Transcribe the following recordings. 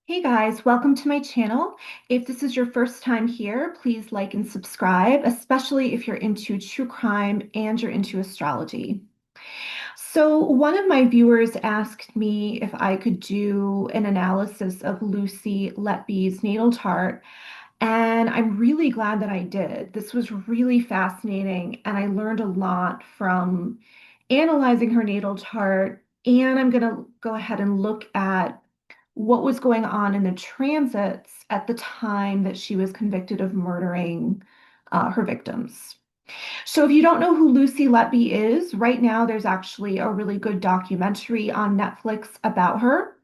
Hey guys, welcome to my channel. If this is your first time here, please like and subscribe, especially if you're into true crime and you're into astrology. So, one of my viewers asked me if I could do an analysis of Lucy Letby's natal chart, and I'm really glad that I did. This was really fascinating, and I learned a lot from analyzing her natal chart. And I'm going to go ahead and look at what was going on in the transits at the time that she was convicted of murdering her victims. So, if you don't know who Lucy Letby is, right now there's actually a really good documentary on Netflix about her.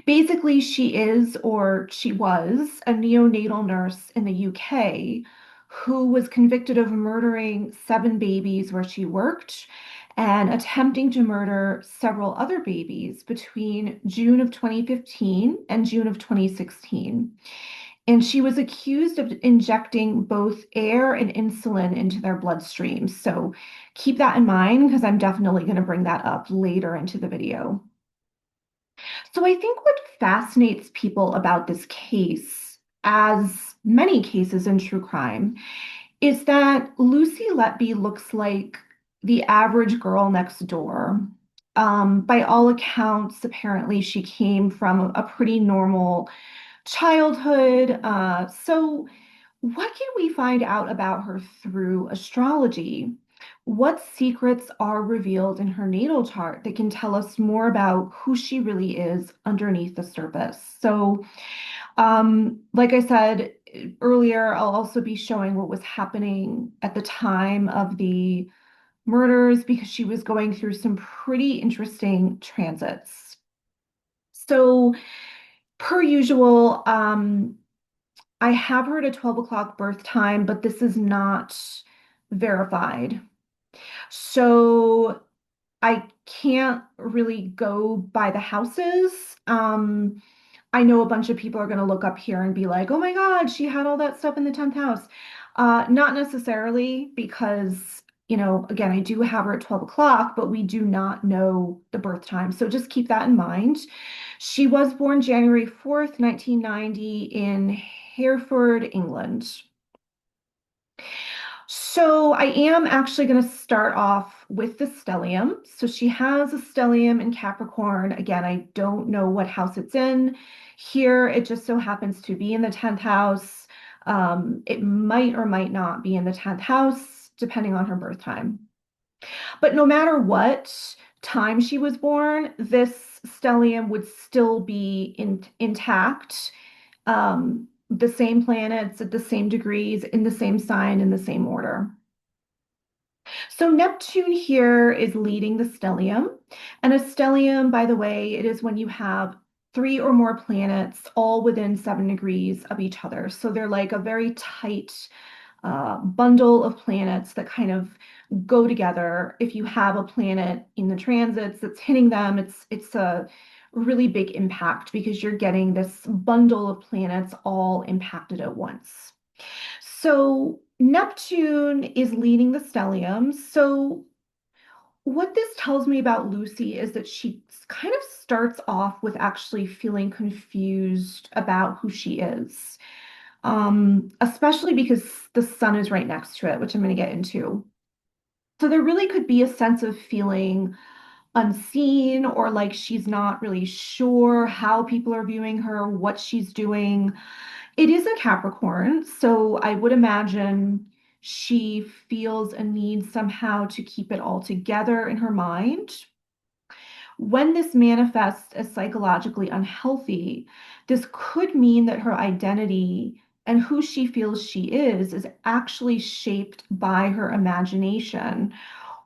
Basically, she is, or she was, a neonatal nurse in the UK who was convicted of murdering 7 babies where she worked and attempting to murder several other babies between June of 2015 and June of 2016. And she was accused of injecting both air and insulin into their bloodstream. So keep that in mind because I'm definitely going to bring that up later into the video. So I think what fascinates people about this case, as many cases in true crime, is that Lucy Letby looks like the average girl next door. By all accounts, apparently she came from a pretty normal childhood. So what can we find out about her through astrology? What secrets are revealed in her natal chart that can tell us more about who she really is underneath the surface? So, like I said earlier, I'll also be showing what was happening at the time of the murders because she was going through some pretty interesting transits. So, per usual, I have her at a 12 o'clock birth time, but this is not verified. So I can't really go by the houses. I know a bunch of people are going to look up here and be like, oh my God, she had all that stuff in the 10th house. Not necessarily because, again, I do have her at 12 o'clock, but we do not know the birth time. So just keep that in mind. She was born January 4th, 1990 in Hereford, England. So I am actually going to start off with the stellium. So she has a stellium in Capricorn. Again, I don't know what house it's in. Here, it just so happens to be in the 10th house. It might or might not be in the 10th house, depending on her birth time. But no matter what time she was born, this stellium would still be intact. The same planets at the same degrees, in the same sign, in the same order. So Neptune here is leading the stellium. And a stellium, by the way, it is when you have 3 or more planets all within 7 degrees of each other. So they're like a very tight bundle of planets that kind of go together. If you have a planet in the transits that's hitting them, it's a really big impact because you're getting this bundle of planets all impacted at once. So Neptune is leading the stellium. So what this tells me about Lucy is that she kind of starts off with actually feeling confused about who she is, especially because the sun is right next to it, which I'm going to get into. So there really could be a sense of feeling unseen or like she's not really sure how people are viewing her, what she's doing. It is a Capricorn, so I would imagine she feels a need somehow to keep it all together in her mind. When this manifests as psychologically unhealthy, this could mean that her identity and who she feels she is actually shaped by her imagination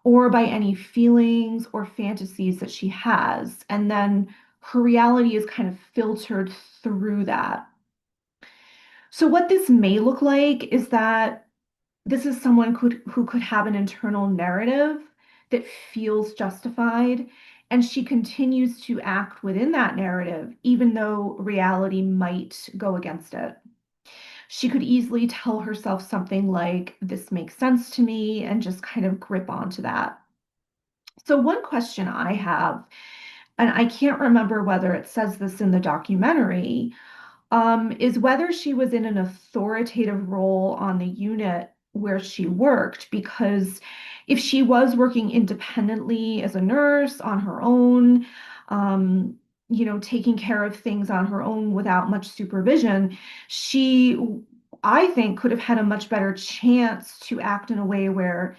or by any feelings or fantasies that she has. And then her reality is kind of filtered through that. So what this may look like is that this is someone who could have an internal narrative that feels justified, and she continues to act within that narrative, even though reality might go against it. She could easily tell herself something like, this makes sense to me, and just kind of grip onto that. So one question I have and I can't remember whether it says this in the documentary, is whether she was in an authoritative role on the unit where she worked. Because if she was working independently as a nurse on her own, um, taking care of things on her own without much supervision, she, I think, could have had a much better chance to act in a way where,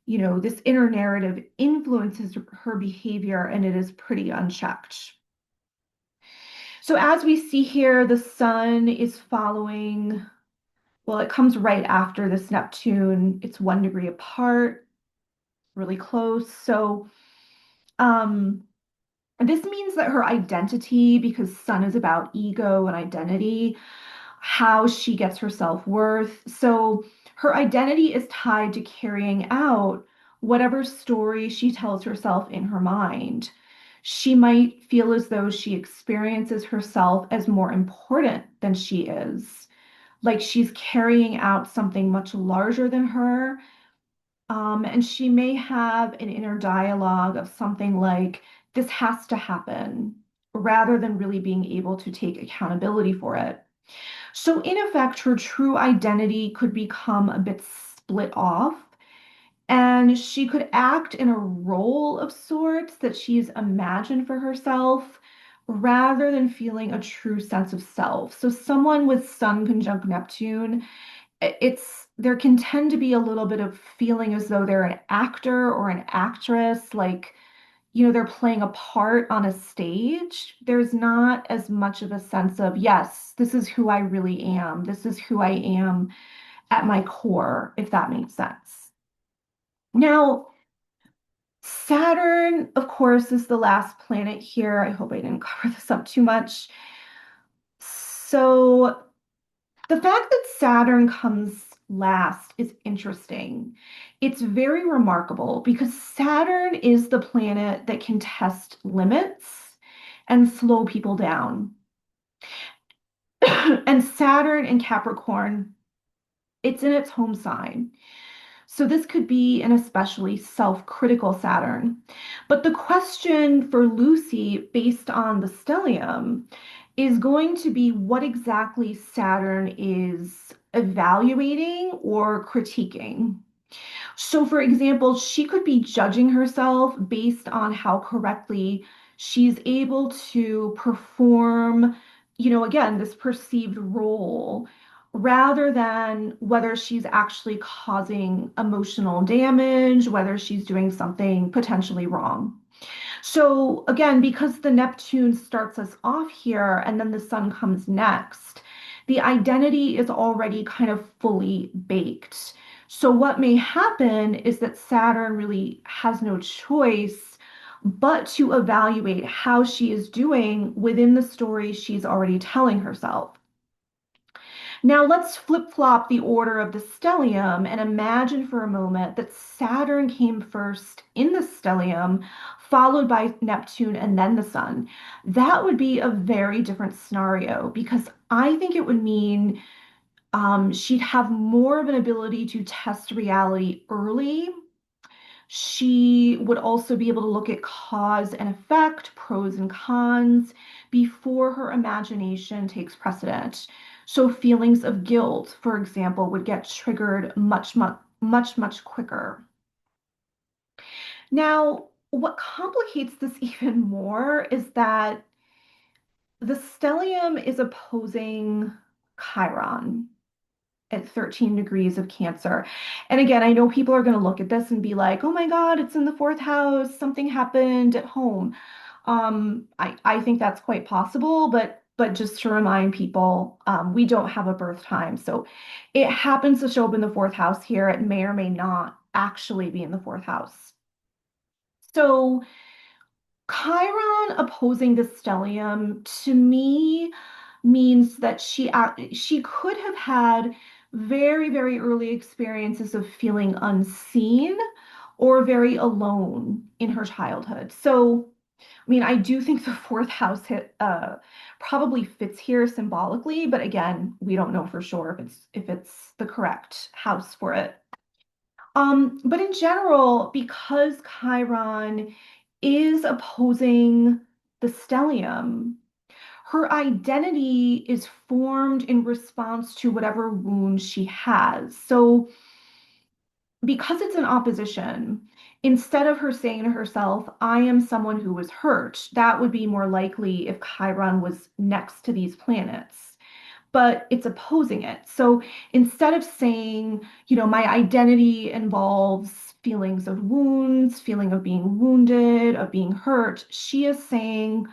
this inner narrative influences her behavior and it is pretty unchecked. So as we see here, the sun is following, well, it comes right after this Neptune. It's 1 degree apart, really close. So um, this means that her identity, because sun is about ego and identity, how she gets her self-worth. So her identity is tied to carrying out whatever story she tells herself in her mind. She might feel as though she experiences herself as more important than she is, like she's carrying out something much larger than her. And she may have an inner dialogue of something like, this has to happen, rather than really being able to take accountability for it. So, in effect, her true identity could become a bit split off, and she could act in a role of sorts that she's imagined for herself rather than feeling a true sense of self. So, someone with Sun conjunct Neptune, there can tend to be a little bit of feeling as though they're an actor or an actress, like, they're playing a part on a stage. There's not as much of a sense of, yes, this is who I really am. This is who I am at my core, if that makes sense. Now, Saturn, of course, is the last planet here. I hope I didn't cover this up too much. So, the fact that Saturn comes last is interesting. It's very remarkable because Saturn is the planet that can test limits and slow people down. And Saturn in Capricorn, it's in its home sign. So this could be an especially self-critical Saturn. But the question for Lucy, based on the stellium, is going to be what exactly Saturn is evaluating or critiquing. So, for example, she could be judging herself based on how correctly she's able to perform, again, this perceived role, rather than whether she's actually causing emotional damage, whether she's doing something potentially wrong. So again, because the Neptune starts us off here and then the sun comes next, the identity is already kind of fully baked. So what may happen is that Saturn really has no choice but to evaluate how she is doing within the story she's already telling herself. Now let's flip-flop the order of the stellium and imagine for a moment that Saturn came first in the stellium, followed by Neptune and then the sun. That would be a very different scenario because I think it would mean she'd have more of an ability to test reality early. She would also be able to look at cause and effect, pros and cons, before her imagination takes precedent. So feelings of guilt, for example, would get triggered much quicker. Now, what complicates this even more is that the stellium is opposing Chiron at 13 degrees of Cancer. And again, I know people are going to look at this and be like, oh my God, it's in the fourth house. Something happened at home. I think that's quite possible, but just to remind people, we don't have a birth time. So it happens to show up in the fourth house here. It may or may not actually be in the fourth house. So Chiron opposing the stellium to me means that she could have had very early experiences of feeling unseen or very alone in her childhood. So, I mean, I do think the fourth house probably fits here symbolically, but again, we don't know for sure if it's the correct house for it. But in general, because Chiron is opposing the stellium, her identity is formed in response to whatever wound she has. So, because it's an opposition, instead of her saying to herself, I am someone who was hurt, that would be more likely if Chiron was next to these planets. But it's opposing it. So instead of saying, my identity involves feelings of wounds, feeling of being wounded, of being hurt, she is saying,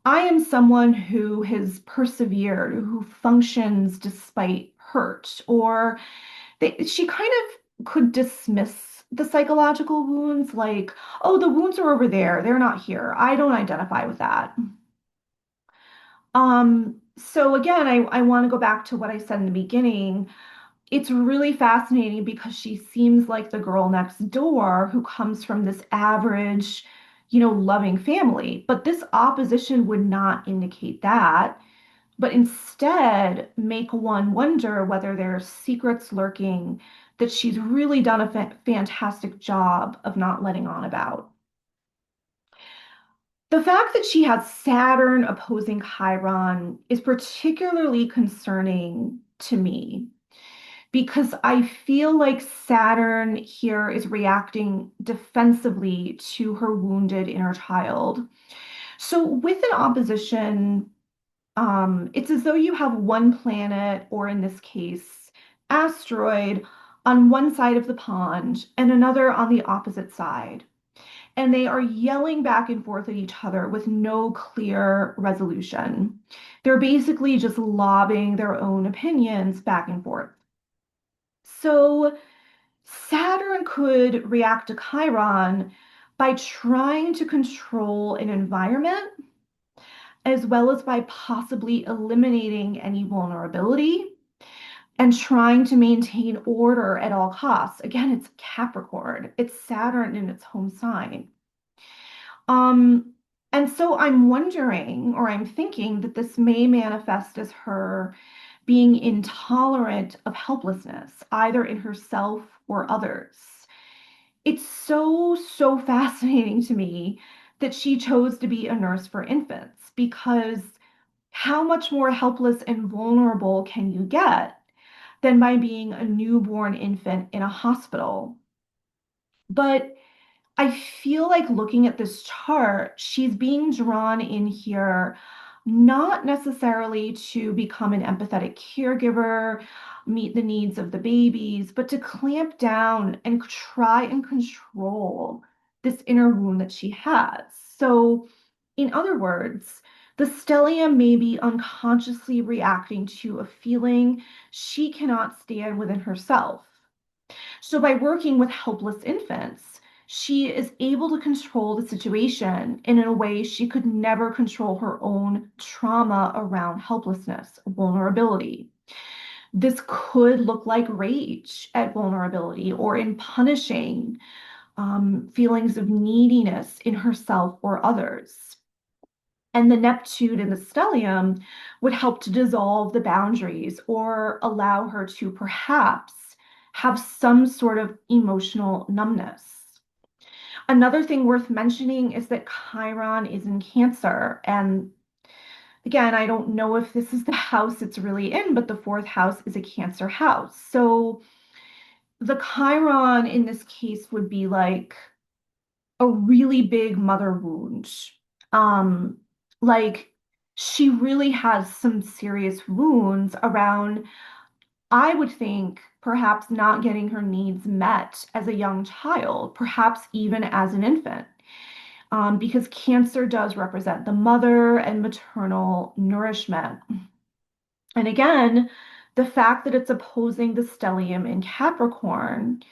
I am someone who has persevered, who functions despite hurt, or she kind of could dismiss the psychological wounds like, oh, the wounds are over there. They're not here. I don't identify with that. So again, I want to go back to what I said in the beginning. It's really fascinating because she seems like the girl next door who comes from this average, loving family. But this opposition would not indicate that, but instead make one wonder whether there are secrets lurking that she's really done a fantastic job of not letting on about. The fact that she has Saturn opposing Chiron is particularly concerning to me because I feel like Saturn here is reacting defensively to her wounded inner child. So, with an opposition, it's as though you have one planet, or in this case, asteroid, on one side of the pond and another on the opposite side. And they are yelling back and forth at each other with no clear resolution. They're basically just lobbing their own opinions back and forth. So Saturn could react to Chiron by trying to control an environment as well as by possibly eliminating any vulnerability and trying to maintain order at all costs. Again, it's Capricorn, it's Saturn in its home sign. Um, and so I'm wondering, or I'm thinking that this may manifest as her being intolerant of helplessness, either in herself or others. It's so fascinating to me that she chose to be a nurse for infants because how much more helpless and vulnerable can you get than by being a newborn infant in a hospital? But I feel like looking at this chart, she's being drawn in here not necessarily to become an empathetic caregiver, meet the needs of the babies, but to clamp down and try and control this inner wound that she has. So, in other words, the stellium may be unconsciously reacting to a feeling she cannot stand within herself. So, by working with helpless infants, she is able to control the situation in a way she could never control her own trauma around helplessness, vulnerability. This could look like rage at vulnerability or in punishing feelings of neediness in herself or others. And the Neptune and the stellium would help to dissolve the boundaries or allow her to perhaps have some sort of emotional numbness. Another thing worth mentioning is that Chiron is in Cancer. And again, I don't know if this is the house it's really in, but the fourth house is a Cancer house. So the Chiron in this case would be like a really big mother wound. Um, like she really has some serious wounds around, I would think, perhaps not getting her needs met as a young child, perhaps even as an infant. Because Cancer does represent the mother and maternal nourishment. And again, the fact that it's opposing the stellium in Capricorn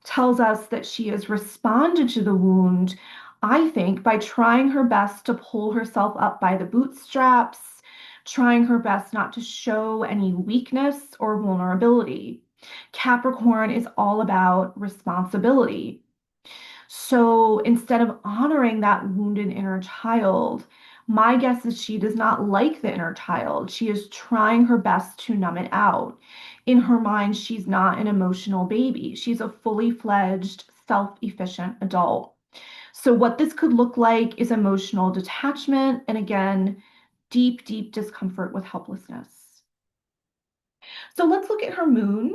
tells us that she has responded to the wound, I think, by trying her best to pull herself up by the bootstraps, trying her best not to show any weakness or vulnerability. Capricorn is all about responsibility. So instead of honoring that wounded inner child, my guess is she does not like the inner child. She is trying her best to numb it out. In her mind, she's not an emotional baby. She's a fully fledged, self-efficient adult. So what this could look like is emotional detachment and again, deep, deep discomfort with helplessness. So let's look at her moon.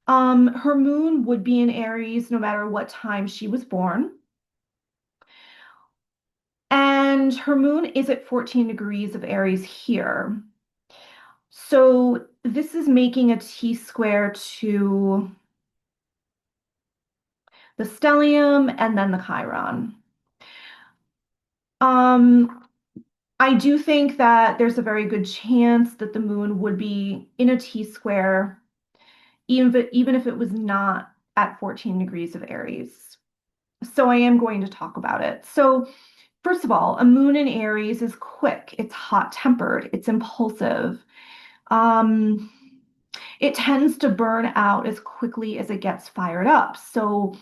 Her moon would be in Aries no matter what time she was born. And her moon is at 14 degrees of Aries here. So this is making a T-square to the stellium and then the Chiron. Um, I do think that there's a very good chance that the moon would be in a T-square, even if it was not at 14 degrees of Aries. So I am going to talk about it. So first of all, a moon in Aries is quick, it's hot-tempered, it's impulsive. Um, it tends to burn out as quickly as it gets fired up. So,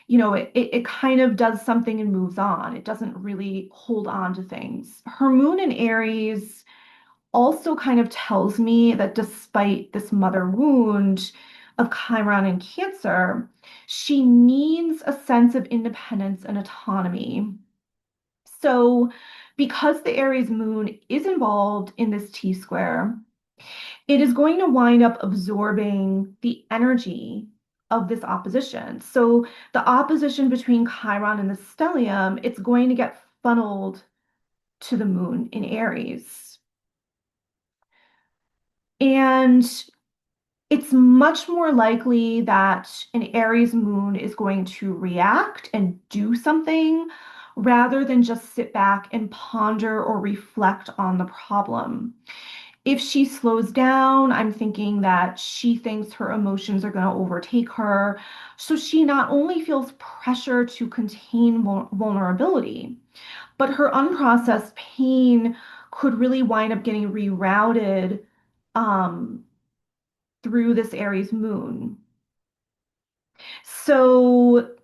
it kind of does something and moves on. It doesn't really hold on to things. Her moon in Aries also kind of tells me that despite this mother wound of Chiron and Cancer, she needs a sense of independence and autonomy. So, because the Aries moon is involved in this T square, it is going to wind up absorbing the energy of this opposition. So the opposition between Chiron and the stellium, it's going to get funneled to the moon in Aries. And it's much more likely that an Aries moon is going to react and do something rather than just sit back and ponder or reflect on the problem. If she slows down, I'm thinking that she thinks her emotions are going to overtake her. So she not only feels pressure to contain vulnerability, but her unprocessed pain could really wind up getting rerouted um, through this Aries moon. So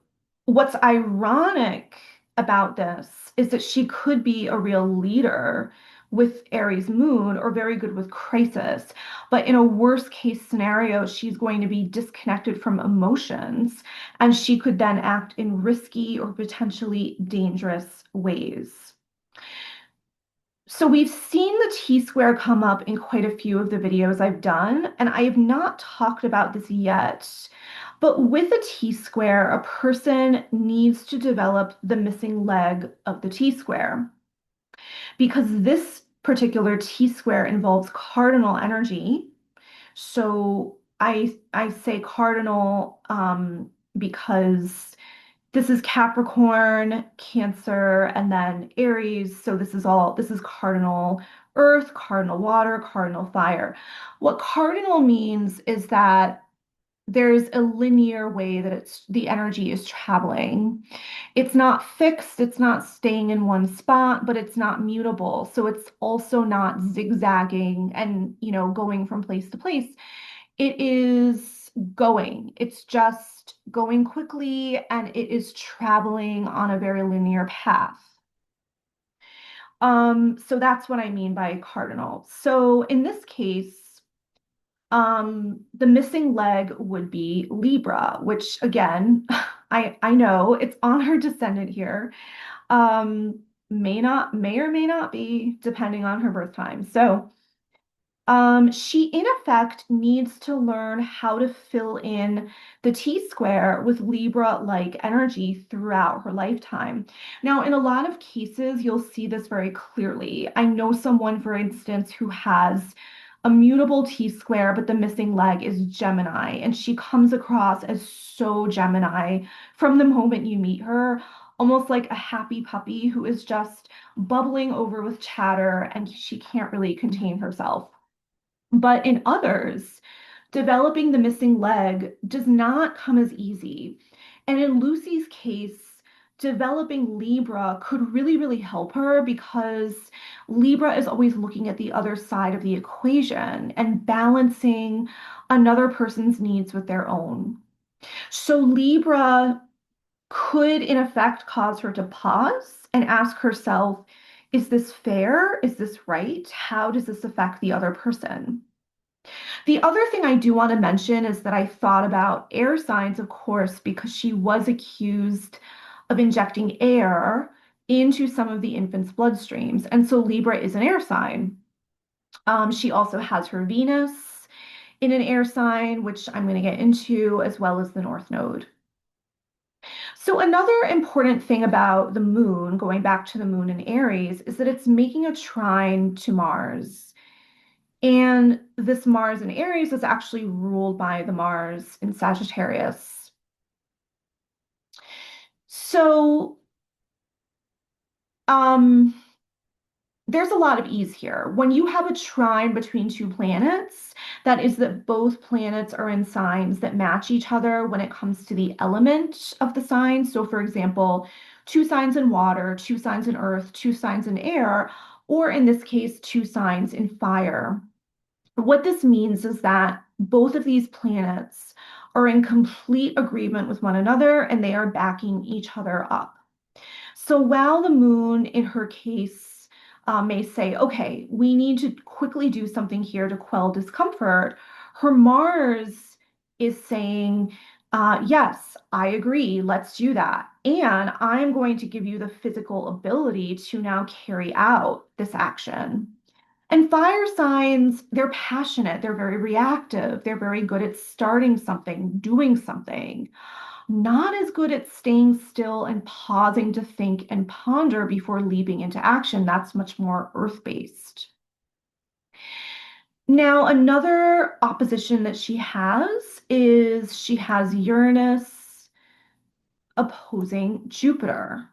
what's ironic about this is that she could be a real leader with Aries moon or very good with crisis. But in a worst case scenario, she's going to be disconnected from emotions and she could then act in risky or potentially dangerous ways. So we've seen the T-square come up in quite a few of the videos I've done, and I have not talked about this yet. But with a T-square, a person needs to develop the missing leg of the T-square because this particular T-square involves cardinal energy. So I say cardinal because this is Capricorn, Cancer, and then Aries. So this is cardinal earth, cardinal water, cardinal fire. What cardinal means is that there's a linear way that the energy is traveling. It's not fixed, it's not staying in one spot, but it's not mutable. So it's also not zigzagging and, going from place to place. It is going. It's just going quickly and it is traveling on a very linear path. So that's what I mean by cardinal. So in this case, the missing leg would be Libra, which again, I know it's on her descendant here. May or may not be, depending on her birth time. So she, in effect, needs to learn how to fill in the T-square with Libra-like energy throughout her lifetime. Now, in a lot of cases, you'll see this very clearly. I know someone, for instance, who has a mutable T-square, but the missing leg is Gemini, and she comes across as so Gemini from the moment you meet her, almost like a happy puppy who is just bubbling over with chatter, and she can't really contain herself. But in others, developing the missing leg does not come as easy. And in Lucy's case, developing Libra could really, really help her because Libra is always looking at the other side of the equation and balancing another person's needs with their own. So Libra could, in effect, cause her to pause and ask herself, is this fair? Is this right? How does this affect the other person? The other thing I do want to mention is that I thought about air signs, of course, because she was accused of injecting air into some of the infant's bloodstreams. And so Libra is an air sign. She also has her Venus in an air sign, which I'm going to get into, as well as the North Node. So, another important thing about the moon, going back to the moon in Aries, is that it's making a trine to Mars. And this Mars in Aries is actually ruled by the Mars in Sagittarius. So, um, there's a lot of ease here. When you have a trine between two planets, that is that both planets are in signs that match each other when it comes to the element of the sign. So, for example, two signs in water, two signs in earth, two signs in air, or in this case, two signs in fire. What this means is that both of these planets are in complete agreement with one another and they are backing each other up. So while the moon, in her case, may say, okay, we need to quickly do something here to quell discomfort, her Mars is saying, yes, I agree, let's do that. And I'm going to give you the physical ability to now carry out this action. And fire signs, they're passionate, they're very reactive, they're very good at starting something, doing something, not as good at staying still and pausing to think and ponder before leaping into action. That's much more earth-based. Now, another opposition that she has is she has Uranus opposing Jupiter.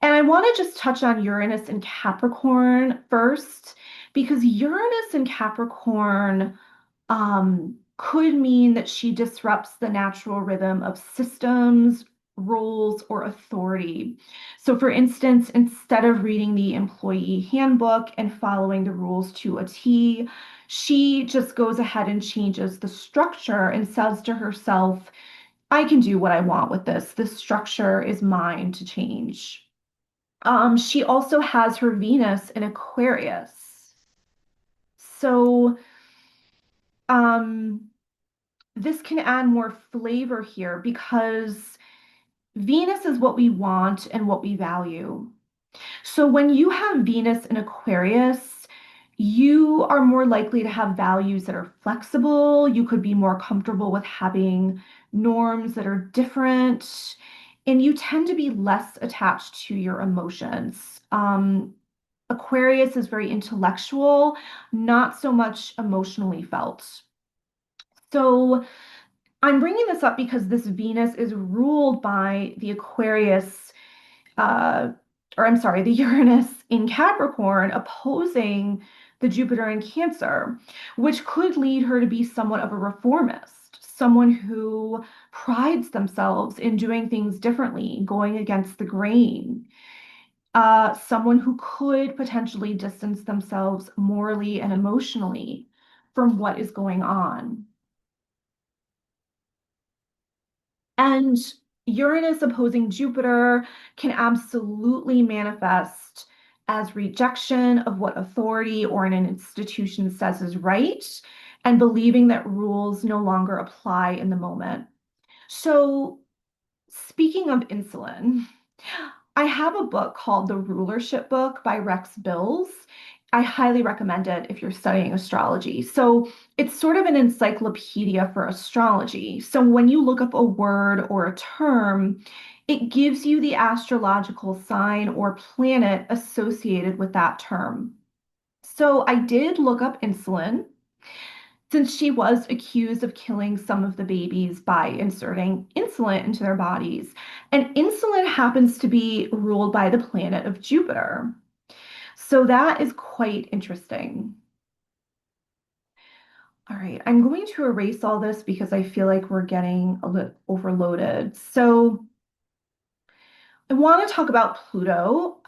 And I want to just touch on Uranus and Capricorn first, because Uranus and Capricorn could mean that she disrupts the natural rhythm of systems, roles, or authority. So, for instance, instead of reading the employee handbook and following the rules to a T, she just goes ahead and changes the structure and says to herself, I can do what I want with this. This structure is mine to change. She also has her Venus in Aquarius. So, um, this can add more flavor here because Venus is what we want and what we value. So when you have Venus in Aquarius, you are more likely to have values that are flexible. You could be more comfortable with having norms that are different, and you tend to be less attached to your emotions. Aquarius is very intellectual, not so much emotionally felt. So I'm bringing this up because this Venus is ruled by the Aquarius, uh, or I'm sorry, the Uranus in Capricorn opposing the Jupiter in Cancer, which could lead her to be somewhat of a reformist, someone who prides themselves in doing things differently, going against the grain, someone who could potentially distance themselves morally and emotionally from what is going on. And Uranus opposing Jupiter can absolutely manifest as rejection of what authority or an institution says is right, and believing that rules no longer apply in the moment. So, speaking of insulin, I have a book called The Rulership Book by Rex Bills. I highly recommend it if you're studying astrology. So it's sort of an encyclopedia for astrology. So when you look up a word or a term, it gives you the astrological sign or planet associated with that term. So I did look up insulin since she was accused of killing some of the babies by inserting insulin into their bodies. And insulin happens to be ruled by the planet of Jupiter. So that is quite interesting. All right, I'm going to erase all this because I feel like we're getting a little overloaded. So I want to talk about Pluto.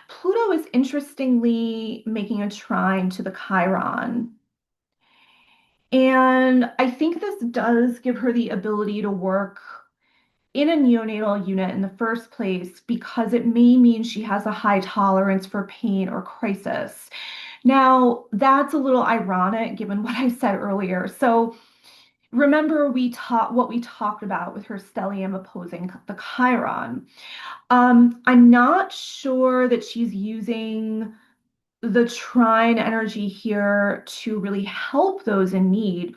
Pluto is interestingly making a trine to the Chiron. And I think this does give her the ability to work in a neonatal unit in the first place because it may mean she has a high tolerance for pain or crisis. Now, that's a little ironic given what I said earlier. So, remember we taught what we talked about with her stellium opposing the Chiron. I'm not sure that she's using the trine energy here to really help those in need.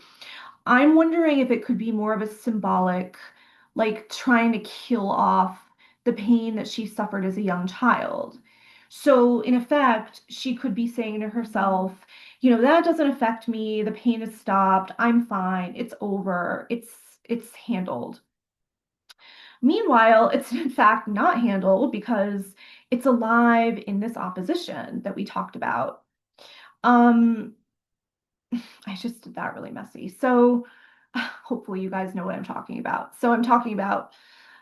I'm wondering if it could be more of a symbolic, like trying to kill off the pain that she suffered as a young child. So, in effect, she could be saying to herself, that doesn't affect me. The pain has stopped. I'm fine. It's over. It's handled. Meanwhile, it's in fact not handled because it's alive in this opposition that we talked about. Um, I just did that really messy. So hopefully you guys know what I'm talking about. So I'm talking about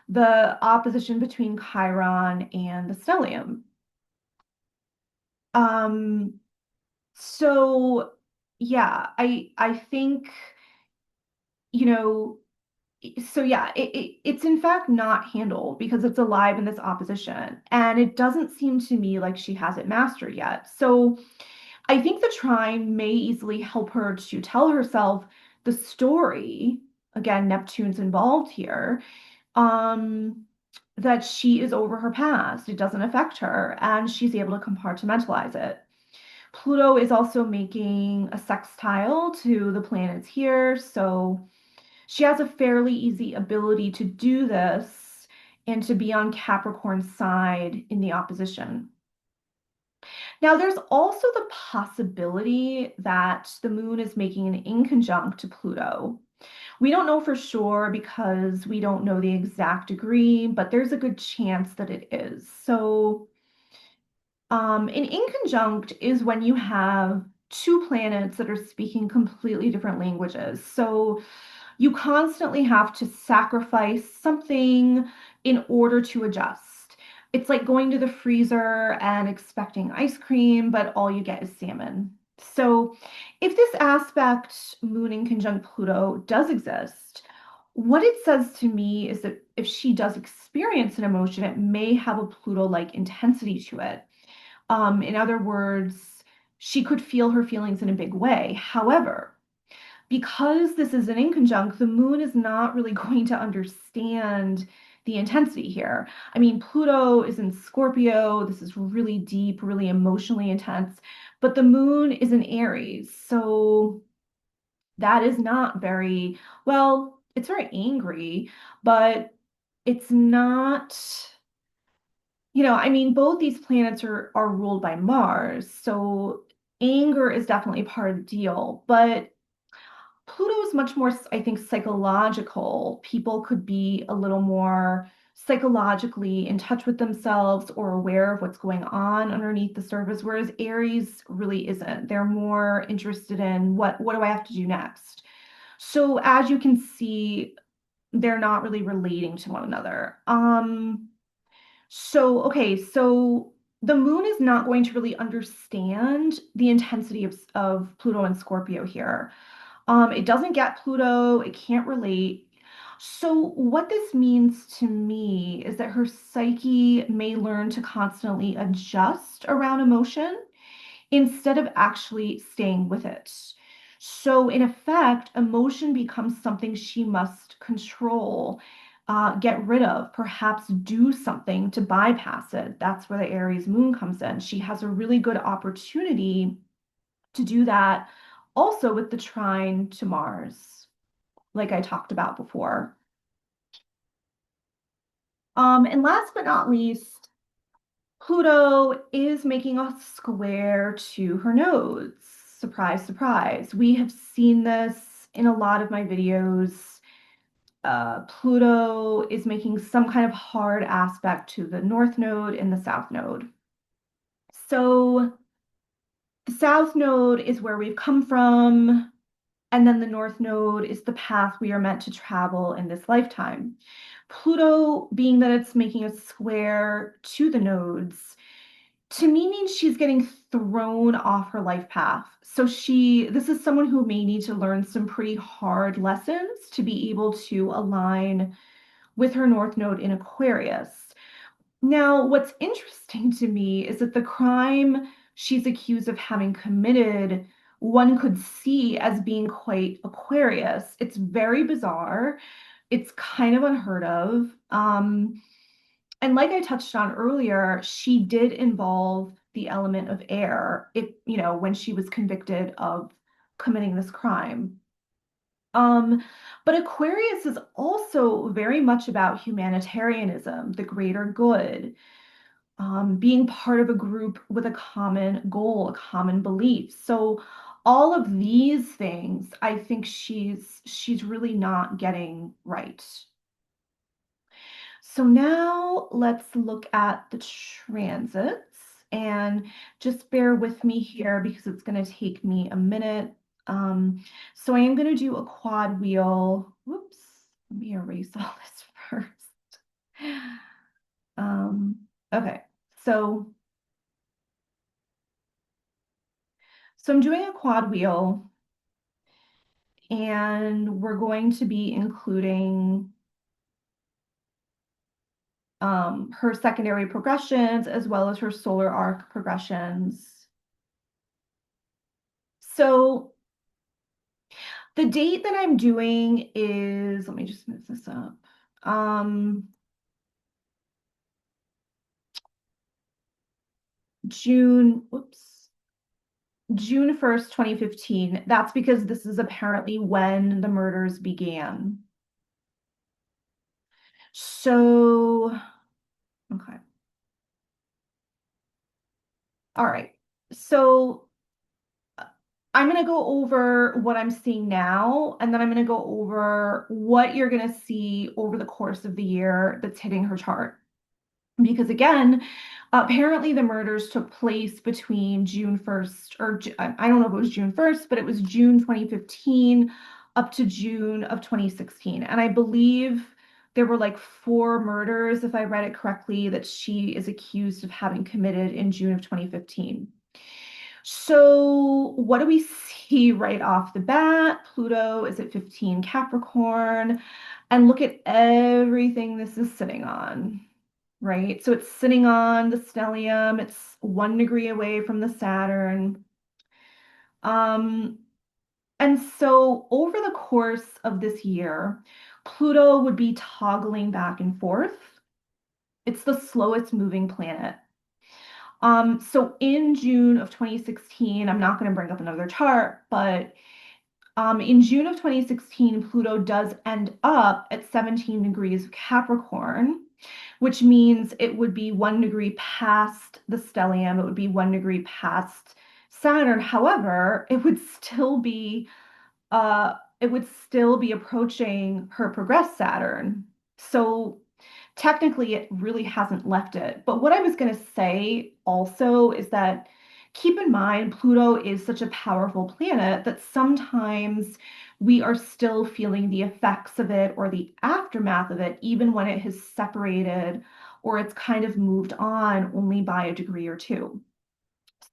the opposition between Chiron and the stellium. Um, so yeah, I think, you know, so yeah, it's in fact not handled because it's alive in this opposition, and it doesn't seem to me like she has it mastered yet. So I think the trine may easily help her to tell herself the story. Again, Neptune's involved here. Um, that she is over her past. It doesn't affect her, and she's able to compartmentalize it. Pluto is also making a sextile to the planets here, so she has a fairly easy ability to do this and to be on Capricorn's side in the opposition. Now, there's also the possibility that the moon is making an inconjunct to Pluto. We don't know for sure because we don't know the exact degree, but there's a good chance that it is. So, an inconjunct is when you have two planets that are speaking completely different languages. So, you constantly have to sacrifice something in order to adjust. It's like going to the freezer and expecting ice cream, but all you get is salmon. So, if this aspect, Moon in conjunct Pluto, does exist, what it says to me is that if she does experience an emotion, it may have a Pluto-like intensity to it. In other words, she could feel her feelings in a big way. However, because this is an inconjunct, the moon is not really going to understand the intensity here. I mean, Pluto is in Scorpio. This is really deep, really emotionally intense, but the moon is in Aries. So that is not very, well, it's very angry, but it's not, I mean, both these planets are ruled by Mars. So anger is definitely part of the deal, but Pluto is much more, I think, psychological. People could be a little more psychologically in touch with themselves or aware of what's going on underneath the surface, whereas Aries really isn't. They're more interested in what do I have to do next? So as you can see, they're not really relating to one another. So the moon is not going to really understand the intensity of Pluto and Scorpio here. It doesn't get Pluto, it can't relate. So, what this means to me is that her psyche may learn to constantly adjust around emotion instead of actually staying with it. So, in effect, emotion becomes something she must control, get rid of, perhaps do something to bypass it. That's where the Aries moon comes in. She has a really good opportunity to do that also with the trine to Mars, like I talked about before. And last but not least, Pluto is making a square to her nodes. Surprise, surprise. We have seen this in a lot of my videos. Pluto is making some kind of hard aspect to the North Node and the South Node. So the South Node is where we've come from. And then the North Node is the path we are meant to travel in this lifetime. Pluto, being that it's making a square to the nodes, to me means she's getting thrown off her life path. So this is someone who may need to learn some pretty hard lessons to be able to align with her North Node in Aquarius. Now, what's interesting to me is that the crime she's accused of having committed one could see as being quite Aquarius. It's very bizarre. It's kind of unheard of. And like I touched on earlier, she did involve the element of air, if, when she was convicted of committing this crime. Um, but Aquarius is also very much about humanitarianism, the greater good, being part of a group with a common goal, a common belief. So all of these things, I think she's really not getting right. So now let's look at the transits, and just bear with me here because it's going to take me a minute. Um, so I am going to do a quad wheel. Whoops, let me erase all this first. Um, okay, so I'm doing a quad wheel, and we're going to be including her secondary progressions as well as her solar arc progressions. So the date that I'm doing is, let me just mix this up. June, whoops, June 1st, 2015. That's because this is apparently when the murders began. So, okay. All right. So I'm going to go over what I'm seeing now, and then I'm going to go over what you're going to see over the course of the year that's hitting her chart. Because again, apparently the murders took place between June 1st, or I don't know if it was June 1st, but it was June 2015 up to June of 2016. And I believe there were like 4 murders, if I read it correctly, that she is accused of having committed in June of 2015. So what do we see right off the bat? Pluto is at 15 Capricorn, and look at everything this is sitting on, right? So it's sitting on the stellium, it's 1 degree away from the Saturn. Um, and so over the course of this year, Pluto would be toggling back and forth. It's the slowest moving planet. So in June of 2016, I'm not going to bring up another chart, but in June of 2016, Pluto does end up at 17 degrees of Capricorn, which means it would be 1 degree past the stellium. It would be 1 degree past Saturn. However, it would still be approaching her progressed Saturn. So technically it really hasn't left it. But what I was going to say also is that keep in mind, Pluto is such a powerful planet that sometimes we are still feeling the effects of it or the aftermath of it, even when it has separated or it's kind of moved on only by a degree or two.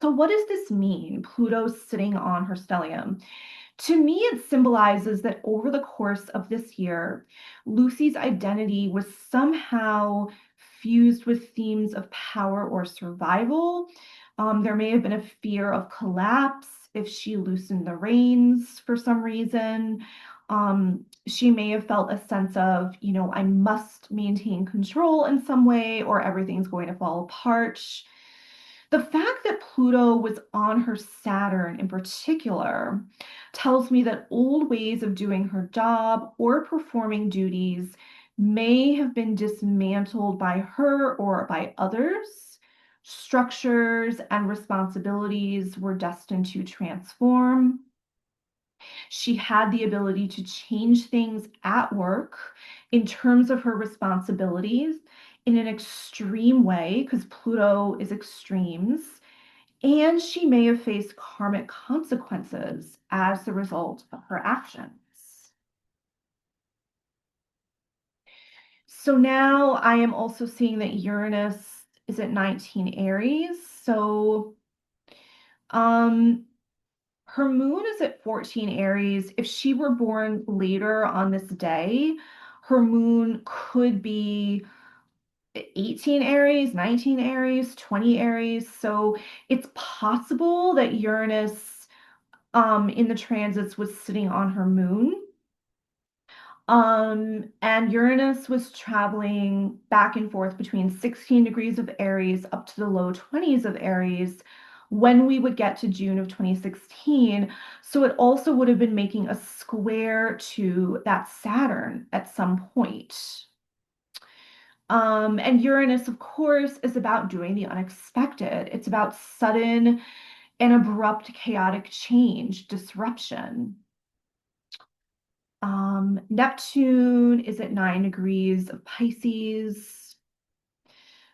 So what does this mean, Pluto sitting on her stellium? To me, it symbolizes that over the course of this year, Lucy's identity was somehow fused with themes of power or survival. There may have been a fear of collapse if she loosened the reins for some reason. She may have felt a sense of, I must maintain control in some way or everything's going to fall apart. The fact that Pluto was on her Saturn in particular tells me that old ways of doing her job or performing duties may have been dismantled by her or by others. Structures and responsibilities were destined to transform. She had the ability to change things at work in terms of her responsibilities in an extreme way, because Pluto is extremes, and she may have faced karmic consequences as the result of her actions. So now I am also seeing that Uranus is at 19 Aries. So her moon is at 14 Aries. If she were born later on this day, her moon could be 18 Aries, 19 Aries, 20 Aries. So it's possible that Uranus in the transits was sitting on her moon. And Uranus was traveling back and forth between 16 degrees of Aries up to the low 20s of Aries when we would get to June of 2016. So it also would have been making a square to that Saturn at some point. And Uranus, of course, is about doing the unexpected. It's about sudden and abrupt chaotic change, disruption. Neptune is at 9 degrees of Pisces.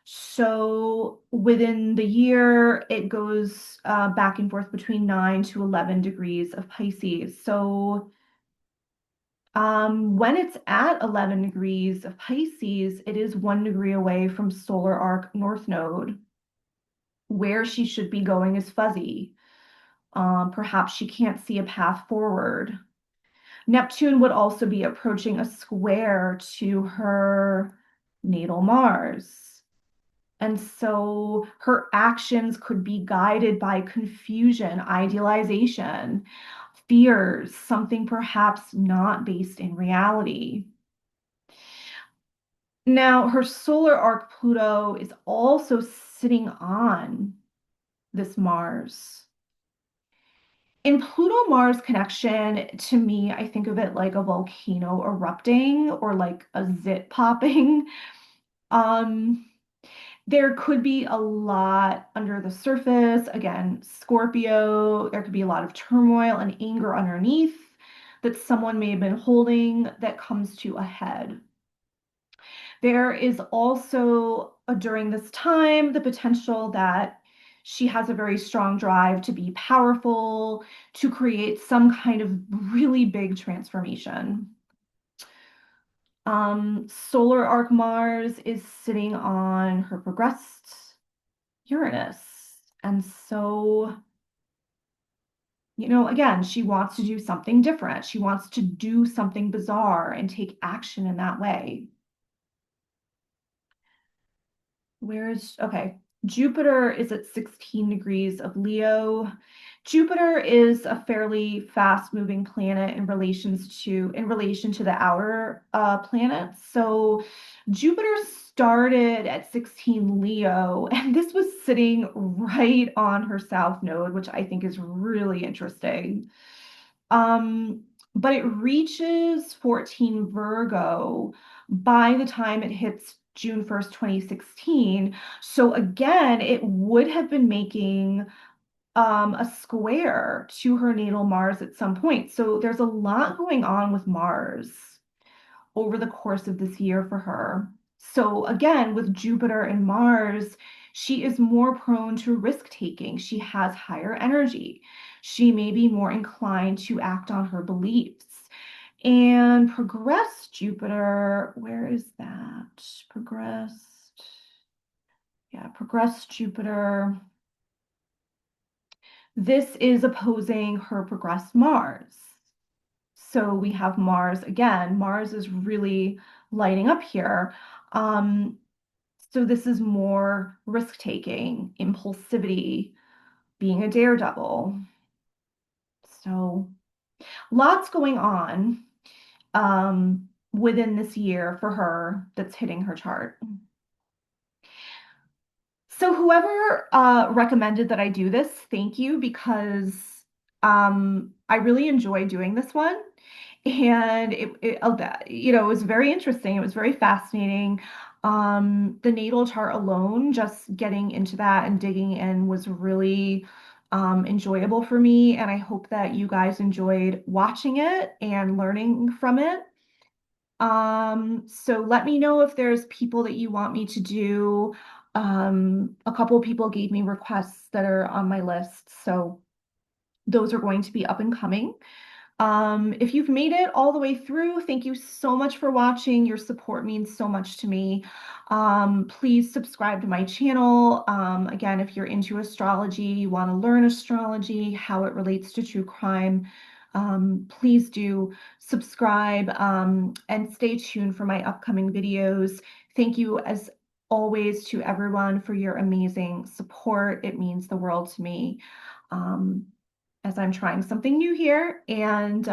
So within the year, it goes back and forth between 9 to 11 degrees of Pisces. So when it's at 11 degrees of Pisces, it is 1 degree away from solar arc North Node. Where she should be going is fuzzy. Perhaps she can't see a path forward. Neptune would also be approaching a square to her natal Mars. And so her actions could be guided by confusion, idealization, fears, something perhaps not based in reality. Now, her solar arc Pluto is also sitting on this Mars. In Pluto-Mars connection, to me, I think of it like a volcano erupting or like a zit popping. Um, there could be a lot under the surface. Again, Scorpio, there could be a lot of turmoil and anger underneath that someone may have been holding that comes to a head. There is also, during this time, the potential that she has a very strong drive to be powerful, to create some kind of really big transformation. Solar arc Mars is sitting on her progressed Uranus. And so, again, she wants to do something different. She wants to do something bizarre and take action in that way. Okay, Jupiter is at 16 degrees of Leo. Jupiter is a fairly fast-moving planet in relation to the outer planets. So Jupiter started at 16 Leo, and this was sitting right on her south node, which I think is really interesting. But it reaches 14 Virgo by the time it hits June 1st, 2016. So again, it would have been making a square to her natal Mars at some point. So there's a lot going on with Mars over the course of this year for her. So again, with Jupiter and Mars, she is more prone to risk taking. She has higher energy. She may be more inclined to act on her beliefs. And progressed Jupiter, where is that? Progressed. Yeah, progressed Jupiter. This is opposing her progressed Mars. So we have Mars again. Mars is really lighting up here. So this is more risk-taking, impulsivity, being a daredevil. So lots going on within this year for her that's hitting her chart. So whoever recommended that I do this, thank you, because I really enjoy doing this one. And it was very interesting. It was very fascinating. The natal chart alone, just getting into that and digging in was really enjoyable for me. And I hope that you guys enjoyed watching it and learning from it. So let me know if there's people that you want me to do. A couple of people gave me requests that are on my list, so those are going to be up and coming. If you've made it all the way through, thank you so much for watching. Your support means so much to me. Please subscribe to my channel. Again, if you're into astrology, you want to learn astrology, how it relates to true crime, please do subscribe and stay tuned for my upcoming videos. Thank you as always to everyone for your amazing support. It means the world to me. as I'm trying something new here. And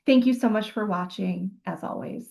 thank you so much for watching, as always.